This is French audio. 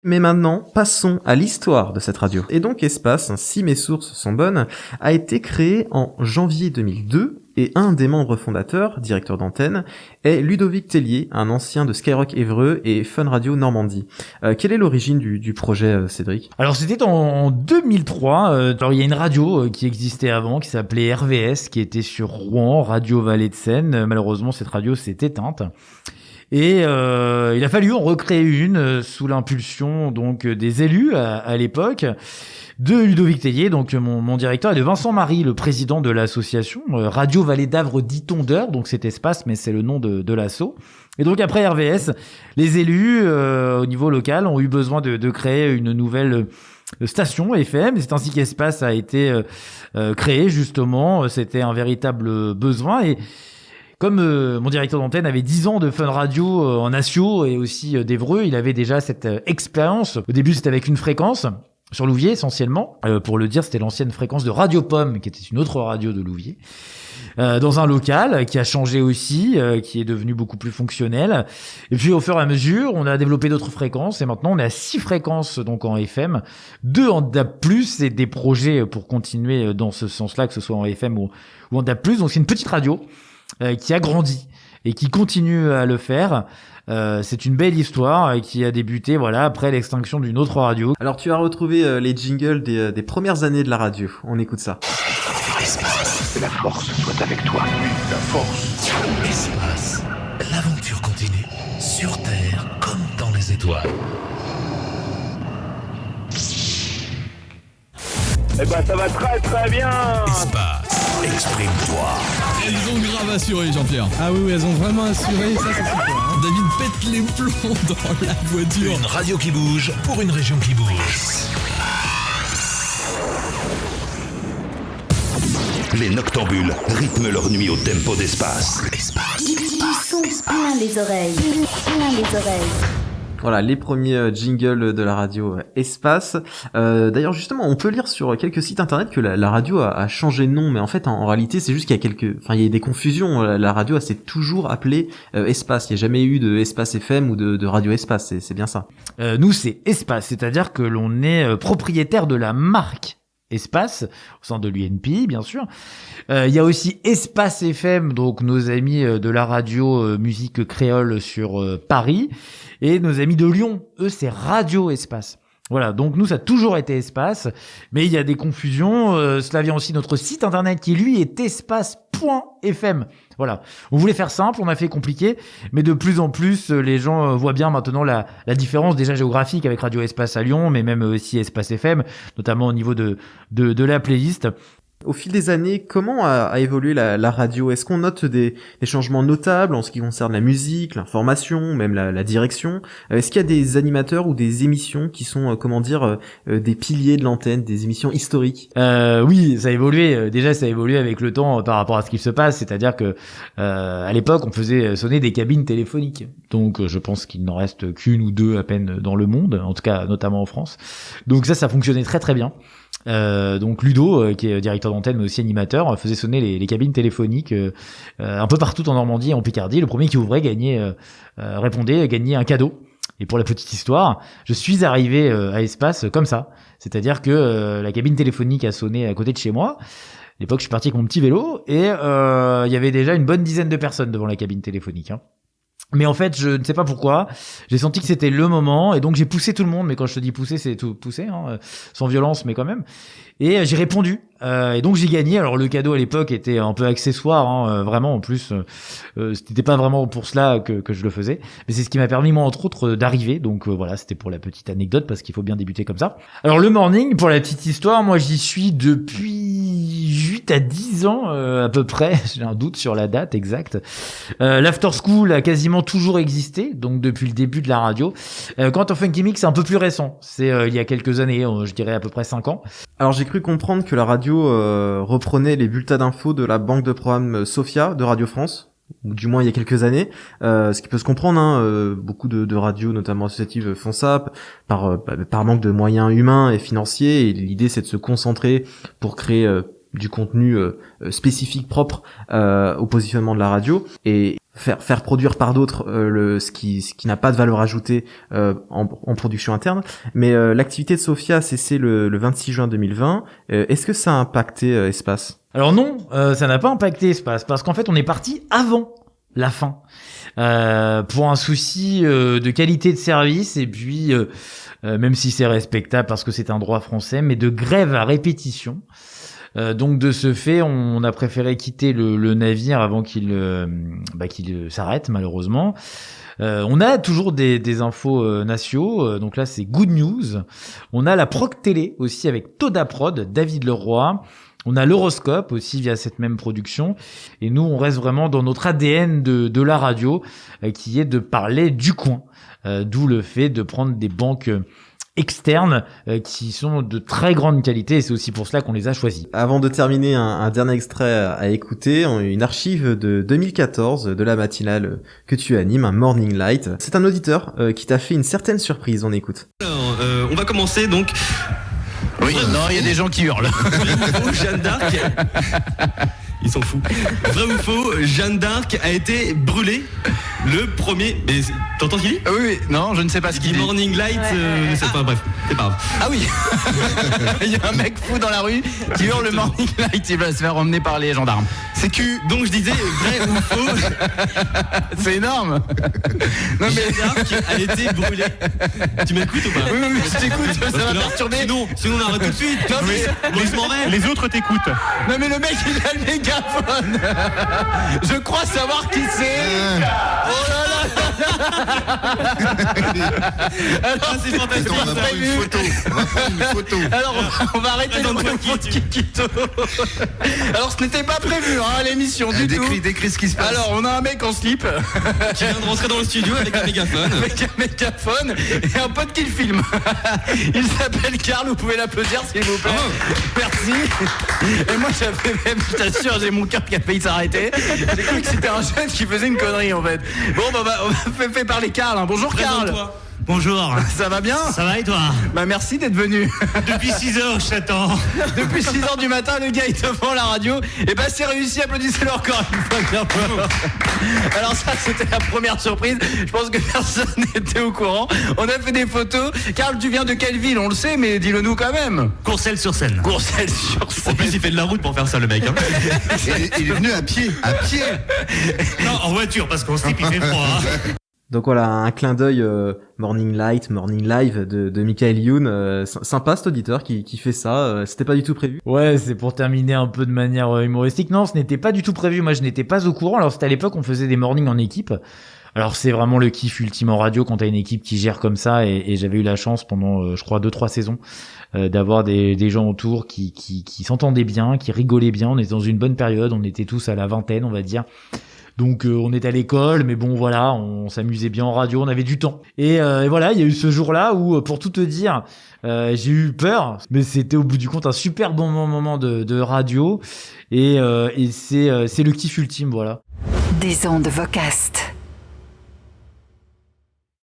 Mais maintenant, passons à l'histoire de cette radio. Et donc Espace, si mes sources sont bonnes, a été créé en janvier 2002 et un des membres fondateurs, directeur d'antenne, est Ludovic Tellier, un ancien de Skyrock Évreux et Fun Radio Normandie. Quelle est l'origine du projet, Cédric ? Alors c'était en 2003, alors il y a une radio qui existait avant, qui s'appelait RVS, qui était sur Rouen, Radio Vallée de Seine. Malheureusement, cette radio s'est éteinte. Et il a fallu en recréer une sous l'impulsion donc des élus à l'époque, de Ludovic Tellier, donc mon directeur, et de Vincent Marie, le président de l'association Radio Vallée d'Avre dit Tondeur, donc c'est Espace, mais c'est le nom de l'asso. Et donc après RVS, les élus au niveau local ont eu besoin de créer une nouvelle station FM. C'est ainsi qu'Espace a été créé justement. C'était un véritable besoin. Et comme mon directeur d'antenne avait 10 ans de Fun Radio en Assio et aussi d'Évreux, il avait déjà cette expérience. Au début, c'était avec une fréquence sur Louviers essentiellement. Pour le dire, c'était l'ancienne fréquence de Radio Pomme, qui était une autre radio de Louviers. Dans un local qui a changé aussi, qui est devenu beaucoup plus fonctionnel. Et puis au fur et à mesure, on a développé d'autres fréquences et maintenant on est à 6 fréquences donc en FM, 2 en DAB+, et des projets pour continuer dans ce sens-là, que ce soit en FM ou en DAB+. Donc c'est une petite radio qui a grandi et qui continue à le faire. C'est une belle histoire qui a débuté après l'extinction d'une autre radio. Alors tu as retrouvé les jingles des premières années de la radio. On écoute ça. Espace, que la force soit avec toi. Oui, la force. Espace, l'aventure continue, sur Terre comme dans les étoiles. Eh ben ça va très très bien. Espace, exprime-toi. Elles ont grave assuré, Jean-Pierre. Ah oui, elles ont vraiment assuré, ça c'est super. Hein. David pète les plombs dans la voiture. Une radio qui bouge pour une région qui bouge. Les noctambules rythment leur nuit au tempo d'Espace. Espace. Du son plein les oreilles. Plein les oreilles. Voilà, les premiers jingles de la radio Espace. D'ailleurs, justement, on peut lire sur quelques sites internet que la radio a changé de nom, mais en fait, en réalité, c'est juste qu'il y a il y a des confusions. La radio, elle s'est toujours appelée Espace. Il n'y a jamais eu de Espace FM ou de Radio Espace. C'est bien ça. Nous, c'est Espace, c'est-à-dire que l'on est propriétaire de la marque Espace, au sein de l'UNPI, bien sûr. Il y a aussi Espace FM, donc nos amis de la radio musique créole sur Paris, et nos amis de Lyon, eux, c'est Radio Espace. Voilà, donc nous, ça a toujours été Espace, mais il y a des confusions. Cela vient aussi de notre site internet qui, lui, est espace.fm. Voilà, on voulait faire simple, on a fait compliqué, mais de plus en plus, les gens voient bien maintenant la différence déjà géographique avec Radio Espace à Lyon, mais même aussi Espace FM, notamment au niveau de la playlist. Au fil des années, comment a évolué la radio ? Est-ce qu'on note des changements notables en ce qui concerne la musique, l'information, même la direction ? Est-ce qu'il y a des animateurs ou des émissions qui sont, des piliers de l'antenne, des émissions historiques ? Oui, ça a évolué. Déjà, ça a évolué avec le temps par rapport à ce qui se passe. C'est-à-dire que à l'époque, on faisait sonner des cabines téléphoniques. Donc, je pense qu'il n'en reste qu'une ou deux à peine dans le monde, en tout cas, notamment en France. Donc ça fonctionnait très très bien. Donc Ludo, qui est directeur d'antenne mais aussi animateur, faisait sonner les cabines téléphoniques un peu partout en Normandie et en Picardie. Le premier qui ouvrait répondait, gagnait un cadeau. Et pour la petite histoire, je suis arrivé à Espace comme ça. C'est-à-dire que la cabine téléphonique a sonné à côté de chez moi. À l'époque, je suis parti avec mon petit vélo et il y avait déjà une bonne dizaine de personnes devant la cabine téléphonique. Hein. Mais en fait, je ne sais pas pourquoi, j'ai senti que c'était le moment, et donc j'ai poussé tout le monde, mais quand je te dis pousser, c'est tout pousser, hein, sans violence, mais quand même. Et j'ai répondu, et donc j'ai gagné. Alors le cadeau à l'époque était un peu accessoire, hein, vraiment, en plus, c'était pas vraiment pour cela que je le faisais, mais c'est ce qui m'a permis, moi, entre autres, d'arriver. Donc voilà, c'était pour la petite anecdote, parce qu'il faut bien débuter comme ça. Alors le morning, pour la petite histoire, moi j'y suis depuis 8 à 10 ans, à peu près, j'ai un doute sur la date exacte. L'after school a quasiment toujours existé, donc depuis le début de la radio. Quant au Funky Mix, c'est un peu plus récent. C'est il y a quelques années, je dirais à peu près 5 ans. Alors j'ai cru comprendre que la radio reprenait les bulletins d'infos de la banque de programme Sophia de Radio France, ou du moins il y a quelques années, ce qui peut se comprendre, hein, beaucoup de radios, notamment associatives, font ça par manque de moyens humains et financiers, et l'idée c'est de se concentrer pour créer du contenu spécifique propre au positionnement de la radio. Et faire produire par d'autres ce qui n'a pas de valeur ajoutée en production interne. Mais l'activité de Sophia a cessé le 26 juin 2020. Est-ce que ça a impacté Espace ? Alors non, ça n'a pas impacté Espace, parce qu'en fait on est parti avant la fin, pour un souci de qualité de service, et puis même si c'est respectable parce que c'est un droit français, mais de grève à répétition. Donc de ce fait, on a préféré quitter le navire avant qu'il s'arrête, malheureusement. On a toujours des infos nationaux, donc là c'est Good News. On a la Proc Télé aussi avec Toda Prod, David Leroy. On a l'horoscope aussi via cette même production. Et nous, on reste vraiment dans notre ADN de la radio, qui est de parler du coin. D'où le fait de prendre des banques externes qui sont de très grande qualité, et c'est aussi pour cela qu'on les a choisis. Avant de terminer, un dernier extrait à écouter, une archive de 2014 de la matinale que tu animes, un Morning Light. C'est un auditeur qui t'a fait une certaine surprise, on écoute. Alors, on va commencer donc. Oui, non, il y a des gens qui hurlent. Vrai ou faux, Jeanne d'Arc. Ils sont fous. Vrai ou faux, Jeanne d'Arc a été brûlée le premier. Mais t'entends ce qu'il dit ? Oui, non, je ne sais pas ce qu'il dit. Morning Light, c'est pas bref, c'est pas grave. Ah oui. Il y a un mec fou dans la rue qui hurle le Morning Light, il va se faire emmener par les gendarmes. C'est cul. Donc je disais vrai ou faux. C'est énorme. Non mais Jeanne d'Arc a été brûlée. Tu m'écoutes ou pas ? Oui, je t'écoute, ça va perturber. Sinon on arrête tout de suite. Non, mais je m'en vais. Les autres t'écoutent. Non mais le mec il a le mégaphone. Je crois savoir qui c'est. Oh là là. Alors c'est fantastique. On va prendre une photo. Alors on va arrêter le Kikito. Alors ce n'était pas prévu à l'émission du tout. Décris ce qui se passe. Alors on a un mec en slip qui vient de rentrer dans le studio avec un mégaphone. Avec un mégaphone et un pote qui le filme. Il s'appelle Karl, vous pouvez l'applaudir s'il vous plaît. Merci. Et moi j'avais même, je t'assure, j'ai mon cœur qui a failli s'arrêter. J'ai cru que c'était un jeune qui faisait une connerie en fait. Bon bah on va faire parler Karl. Hein. Bonjour Karl. Bonjour. Ça va bien ? Ça va et toi ? Bah merci d'être venu. Depuis 6h, je t'attends. Depuis 6h du matin, le gars est devant la radio. Et bah c'est réussi, applaudissez-le encore une fois. Alors ça c'était la première surprise. Je pense que personne n'était au courant. On a fait des photos. Karl, tu viens de quelle ville ? On le sait, mais dis-le nous quand même. Courcelles-sur-Seine. Courcelles-sur-Seine. En plus il fait de la route pour faire ça le mec. Hein. Il est venu à pied. Non, en voiture parce qu'en slip il fait froid. Hein. Donc voilà, un clin d'œil Morning Light, Morning Live de Michael Youn. Sympa cet auditeur qui fait ça, c'était pas du tout prévu. Ouais, c'est pour terminer un peu de manière humoristique. Non, ce n'était pas du tout prévu, moi je n'étais pas au courant. Alors c'était à l'époque, on faisait des mornings en équipe. Alors c'est vraiment le kiff ultime en radio quand t'as une équipe qui gère comme ça, et j'avais eu la chance pendant, je crois, 2-3 saisons, d'avoir des gens autour qui s'entendaient bien, qui rigolaient bien. On était dans une bonne période, on était tous à la vingtaine, on va dire. Donc on était à l'école, mais bon voilà, on s'amusait bien en radio, on avait du temps. Et voilà, il y a eu ce jour-là où, pour tout te dire, j'ai eu peur, mais c'était au bout du compte un super bon moment de radio, et c'est le kiff ultime, voilà. Des ondes Vocast.